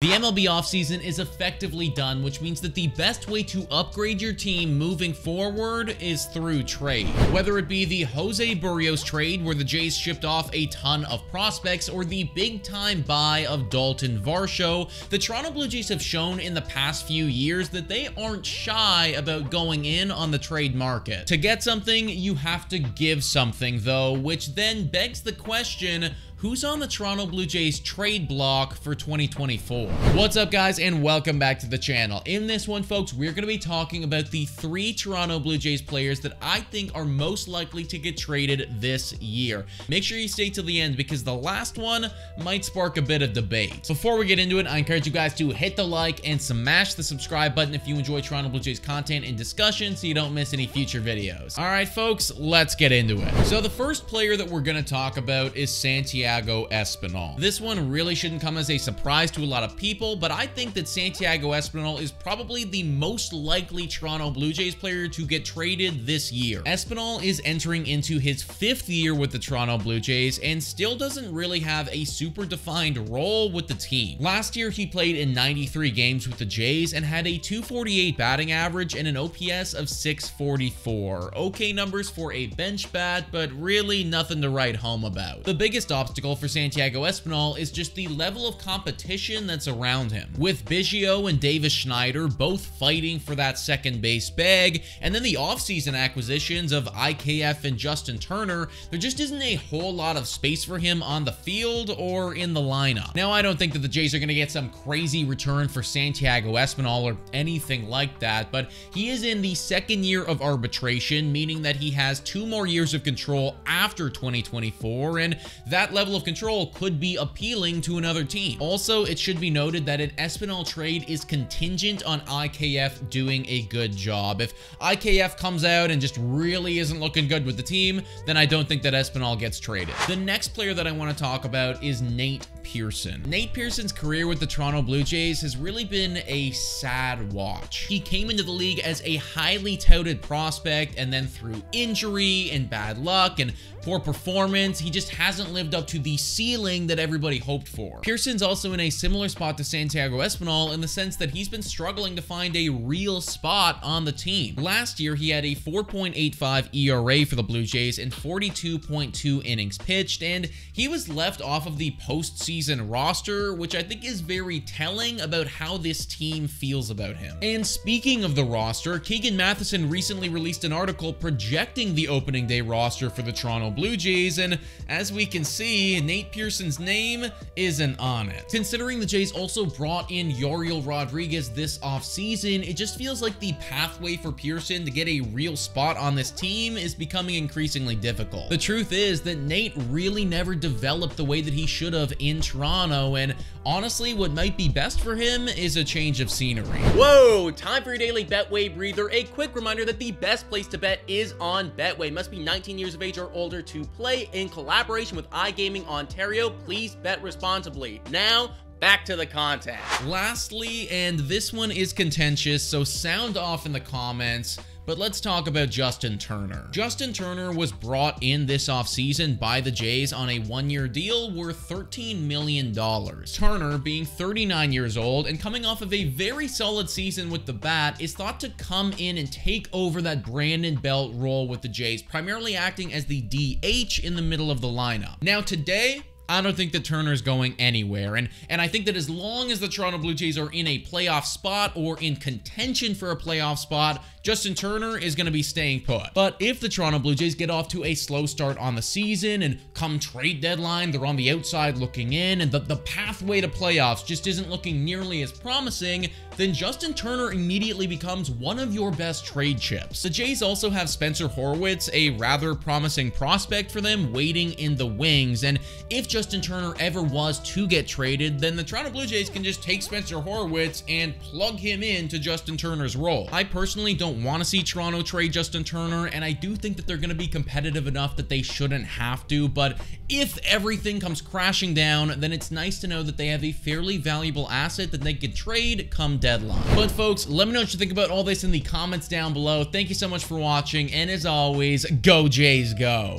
The MLB offseason is effectively done, which means that the best way to upgrade your team moving forward is through trade. Whether it be the Jose Berrios trade, where the Jays shipped off a ton of prospects, or the big-time buy of Dalton Varsho, the Toronto Blue Jays have shown in the past few years that they aren't shy about going in on the trade market. To get something, you have to give something, though, which then begs the question, who's on the Toronto Blue Jays trade block for 2024? What's up, guys, and welcome back to the channel. In this one, folks, we're going to be talking about the 3 Toronto Blue Jays players that I think are most likely to get traded this year. Make sure you stay till the end because the last one might spark a bit of debate. Before we get into it, I encourage you guys to hit the like and smash the subscribe button if you enjoy Toronto Blue Jays content and discussion so you don't miss any future videos. All right, folks, let's get into it. So the first player that we're going to talk about is Santiago Espinal. This one really shouldn't come as a surprise to a lot of people, but I think that Santiago Espinal is probably the most likely Toronto Blue Jays player to get traded this year. Espinal is entering into his 5th year with the Toronto Blue Jays and still doesn't really have a super defined role with the team. Last year, he played in 93 games with the Jays and had a .248 batting average and an OPS of .644. Okay numbers for a bench bat, but really nothing to write home about. The biggest obstacle for Santiago Espinal is just the level of competition that's around him. With Biggio and Davis Schneider both fighting for that second base bag, and then the offseason acquisitions of IKF and Justin Turner, there just isn't a whole lot of space for him on the field or in the lineup. Now, I don't think that the Jays are going to get some crazy return for Santiago Espinal or anything like that, but he is in the 2nd year of arbitration, meaning that he has 2 more years of control after 2024, and that level of control could be appealing to another team. Also, it should be noted that an Espinal trade is contingent on IKF doing a good job. If IKF comes out and just really isn't looking good with the team, then I don't think that Espinal gets traded. The next player that I want to talk about is Nate Pearson. Nate Pearson's career with the Toronto Blue Jays has really been a sad watch. He came into the league as a highly touted prospect, and then through injury and bad luck and poor performance, he just hasn't lived up to the ceiling that everybody hoped for. Pearson's also in a similar spot to Santiago Espinal in the sense that he's been struggling to find a real spot on the team. Last year, he had a 4.85 ERA for the Blue Jays and 42.2 innings pitched, and he was left off of the postseason roster, which I think is very telling about how this team feels about him. And speaking of the roster, Keegan Matheson recently released an article projecting the opening day roster for the Toronto Blue Jays, and as we can see, Nate Pearson's name isn't on it. Considering the Jays also brought in Yariel Rodriguez this offseason, it just feels like the pathway for Pearson to get a real spot on this team is becoming increasingly difficult. The truth is that Nate really never developed the way that he should have in Toronto, and honestly, what might be best for him is a change of scenery. Whoa, time for your daily Betway breather. A quick reminder that the best place to bet is on Betway. Must be 19 years of age or older to play. In collaboration with iGaming Ontario, please bet responsibly. Now, back to the content. Lastly, and this one is contentious, so sound off in the comments, but let's talk about Justin Turner. Justin Turner was brought in this offseason by the Jays on a 1-year deal worth $13 million. Turner, being 39 years old and coming off of a very solid season with the bat, is thought to come in and take over that Brandon Belt role with the Jays, primarily acting as the DH in the middle of the lineup. Now, today, I don't think that Turner's going anywhere, and I think that as long as the Toronto Blue Jays are in a playoff spot or in contention for a playoff spot, Justin Turner is going to be staying put. But if the Toronto Blue Jays get off to a slow start on the season and come trade deadline, they're on the outside looking in, and the pathway to playoffs just isn't looking nearly as promising, then Justin Turner immediately becomes one of your best trade chips. The Jays also have Spencer Horwitz, a rather promising prospect for them, waiting in the wings, and if Justin Turner ever was to get traded, then the Toronto Blue Jays can just take Spencer Horwitz and plug him into Justin Turner's role. I personally don't want to see Toronto trade Justin Turner, and I do think that they're going to be competitive enough that they shouldn't have to, but if everything comes crashing down, then it's nice to know that they have a fairly valuable asset that they could trade come deadline. But folks, let me know what you think about all this in the comments down below. Thank you so much for watching, and as always, go Jays go!